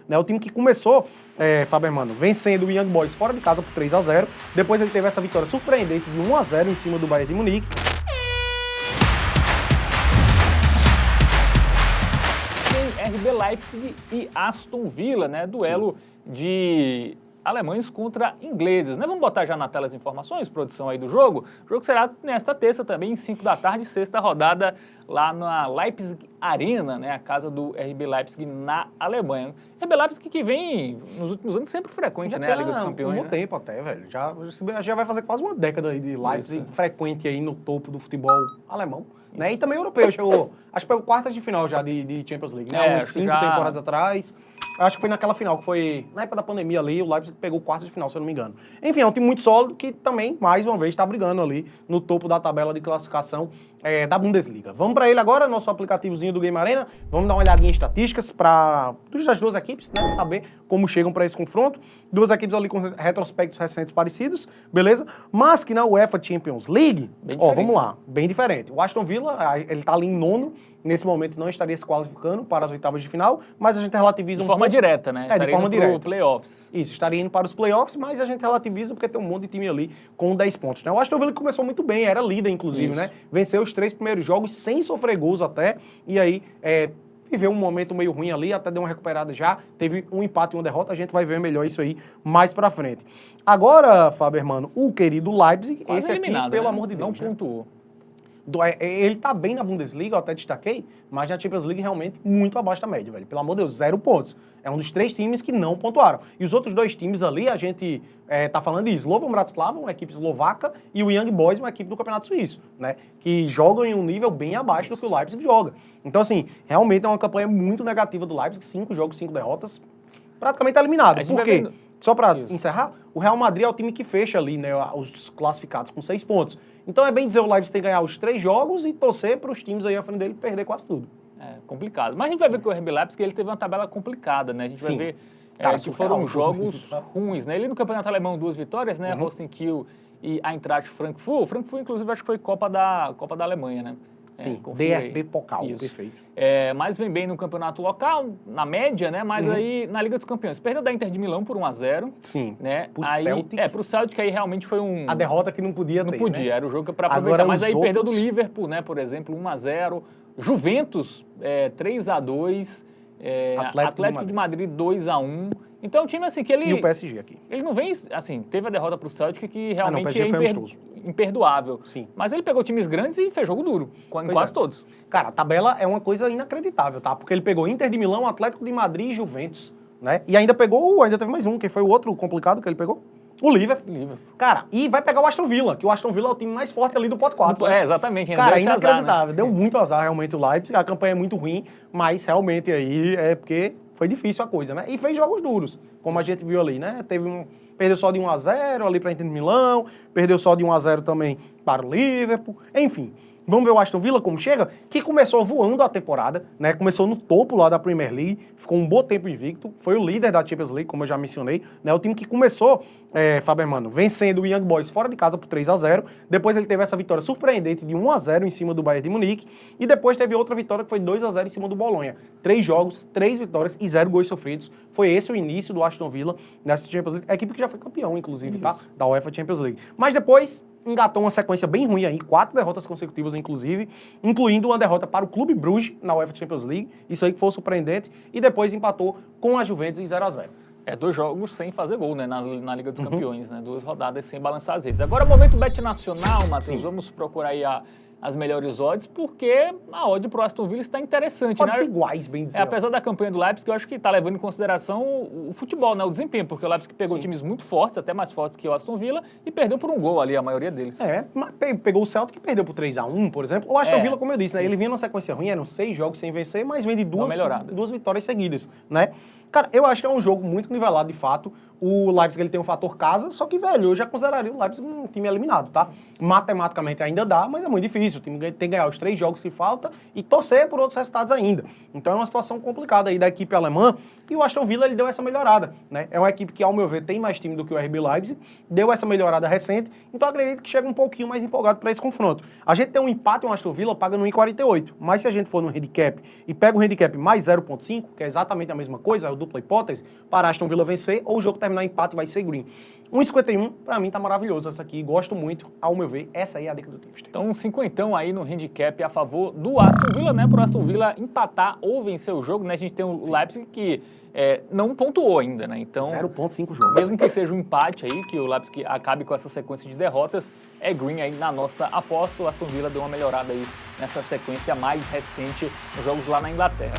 né? O time que começou, Fábio Hermano, vencendo o Young Boys fora de casa por 3-0. Depois ele teve essa vitória surpreendente de 1-0 em cima do Bayern de Munique. RB Leipzig e Aston Villa, né? Duelo de alemães contra ingleses, né? Vamos botar já na tela as informações, produção aí do jogo. O jogo será nesta terça também, 5 da tarde, sexta rodada lá na Leipzig Arena, né? A casa do RB Leipzig na Alemanha. RB Leipzig que vem, nos últimos anos, sempre frequente, Já né? A Liga dos Campeões, um né? tempo até, velho. Já vai fazer quase uma década aí de Leipzig frequente aí no topo do futebol alemão. Né? E também europeu, acho que pegou quartas de final já de Champions League, né? Umas 5 temporadas atrás. Acho que foi naquela final, que foi na época da pandemia ali, o Leipzig pegou quartas de final, se eu não me engano. Enfim, é um time muito sólido que também, mais uma vez, está brigando ali no topo da tabela de classificação da Bundesliga. Vamos para ele agora, nosso aplicativozinho do Game Arena. Vamos dar uma olhadinha em estatísticas das duas equipes, né? Saber como chegam para esse confronto. Duas equipes ali com retrospectos recentes parecidos, beleza? Mas que na UEFA Champions League, vamos lá, bem diferente. O Aston Villa, ele tá ali em nono, nesse momento não estaria se qualificando para as oitavas de final, mas a gente relativiza de forma direta, né? De forma direta. Playoffs. Isso, estaria indo para os playoffs, mas a gente relativiza porque tem um monte de time ali com 10 pontos, né? O Aston Villa começou muito bem, era líder, inclusive, né? Venceu os 3 primeiros jogos sem sofrer gols até, e aí viveu um momento meio ruim ali, até deu uma recuperada já, teve um empate e uma derrota, a gente vai ver melhor isso aí mais pra frente. Agora, Fábio Hermano, o querido Leipzig, quase esse eliminado, aqui, pelo né? amor de Deus, não pontuou. Ele tá bem na Bundesliga, eu até destaquei, mas na Champions League realmente muito abaixo da média, velho. Pelo amor de Deus, 0 pontos. É um dos 3 times que não pontuaram. E os outros 2 times ali, a gente tá falando de Slovan Bratislava, uma equipe eslovaca, e o Young Boys, uma equipe do Campeonato Suíço, né? Que jogam em um nível bem abaixo do que o Leipzig joga. Então, assim, realmente é uma campanha muito negativa do Leipzig, 5 jogos, 5 derrotas, praticamente eliminado. Por quê? Só para encerrar, o Real Madrid é o time que fecha ali, né, os classificados com 6 pontos. Então é bem dizer o Leipzig tem que ganhar os 3 jogos e torcer para os times aí à frente dele perder quase tudo. É complicado. Mas a gente vai ver que o RB Leipzig ele teve uma tabela complicada, né? A gente vai ver que foram jogos ruins, né? Ele no Campeonato Alemão 2 vitórias, né? Holstein Kiel e Eintracht Frankfurt. O Frankfurt, inclusive, acho que foi Copa da Alemanha, né? Sim, DFB Pokal, perfeito. Mas vem bem no campeonato local, na média, né? Mas aí na Liga dos Campeões. Perdeu da Inter de Milão por 1-0. Sim, né? Pro Celtic. Pro Celtic aí realmente foi a derrota que não podia ter, Não podia, né? era o jogo para aproveitar. Mas aí perdeu do Liverpool, né? Por exemplo, 1-0. Juventus, 3-2. Atlético de Madrid 2-1. Então, é um time assim que ele... E o PSG aqui. Ele não vem, assim, teve a derrota pro Celtic que realmente imperdoável. Sim. Mas ele pegou times grandes e fez jogo duro, em quase todos. Cara, a tabela é uma coisa inacreditável, tá? Porque ele pegou Inter de Milão, Atlético de Madrid e Juventus, né? E ainda teve mais um, que foi o outro complicado que ele pegou. O Liverpool. Cara, e vai pegar o Aston Villa, que o Aston Villa é o time mais forte ali do pote 4. Né? Exatamente. Cara, é inacreditável. Azar, né? Deu muito azar realmente o Leipzig, a campanha é muito ruim, mas realmente aí é porque foi difícil a coisa, né? E fez jogos duros, como a gente viu ali, né? Perdeu só de 1-0 ali para Inter de Milão, perdeu só de 1-0 também para o Liverpool, enfim. Vamos ver o Aston Villa como chega, que começou voando a temporada, né? Começou no topo lá da Premier League, ficou um bom tempo invicto, foi o líder da Champions League, como eu já mencionei, né? O time que começou, Fábio Hermano, vencendo o Young Boys fora de casa por 3-0, depois ele teve essa vitória surpreendente de 1-0 em cima do Bayern de Munique, e depois teve outra vitória que foi 2-0 em cima do Bolonha. 3 jogos, 3 vitórias e 0 gols sofridos. Foi esse o início do Aston Villa nessa Champions League, a equipe que já foi campeão, inclusive, tá? Da UEFA Champions League. Mas depois engatou uma sequência bem ruim aí, 4 derrotas consecutivas, inclusive, incluindo uma derrota para o Clube Bruges na UEFA Champions League, isso aí que foi surpreendente, e depois empatou com a Juventus em 0-0. 2 jogos sem fazer gol, né, na Liga dos Campeões, né, 2 rodadas sem balançar as redes. Agora, momento Bet Nacional, Matheus, vamos procurar aí as melhores odds, porque a odd pro Aston Villa está interessante, Pode né? ser iguais, bem dizer. Apesar da campanha do Leipzig, eu acho que está levando em consideração o futebol, né? O desempenho, porque o Leipzig pegou times muito fortes, até mais fortes que o Aston Villa, e perdeu por um gol ali, a maioria deles. Mas pegou o Celtic que perdeu por 3-1, por exemplo. O Aston Villa, como eu disse, né? Ele vinha numa sequência ruim, eram 6 jogos sem vencer, mas vem de duas vitórias seguidas, né? Cara, eu acho que é um jogo muito nivelado, de fato. O Leipzig ele tem um fator casa, só que, velho, eu já consideraria o Leipzig um time eliminado, tá? Matematicamente ainda dá, mas é muito difícil. O time tem que ganhar os 3 jogos que falta e torcer por outros resultados ainda. Então é uma situação complicada aí da equipe alemã. E o Aston Villa, ele deu essa melhorada, né? É uma equipe que, ao meu ver, tem mais time do que o RB Leipzig, deu essa melhorada recente, então acredito que chega um pouquinho mais empolgado para esse confronto. A gente tem um empate em Aston Villa, paga no 1,48, mas se a gente for no handicap e pega o handicap mais 0,5, que é exatamente a mesma coisa, é a dupla hipótese, para Aston Villa vencer ou o jogo terminar em empate vai ser green. 1,51, pra mim tá maravilhoso essa aqui, gosto muito, ao meu ver, essa aí é a dica do tipster. Então, um 50 aí no handicap a favor do Aston Villa, né? Pro Aston Villa empatar ou vencer o jogo, né? A gente tem o Leipzig que não pontuou ainda, né? Então, 0,5 jogo. mesmo que seja um empate aí, que o Leipzig acabe com essa sequência de derrotas, é green aí na nossa aposta. O Aston Villa deu uma melhorada aí nessa sequência mais recente nos jogos lá na Inglaterra.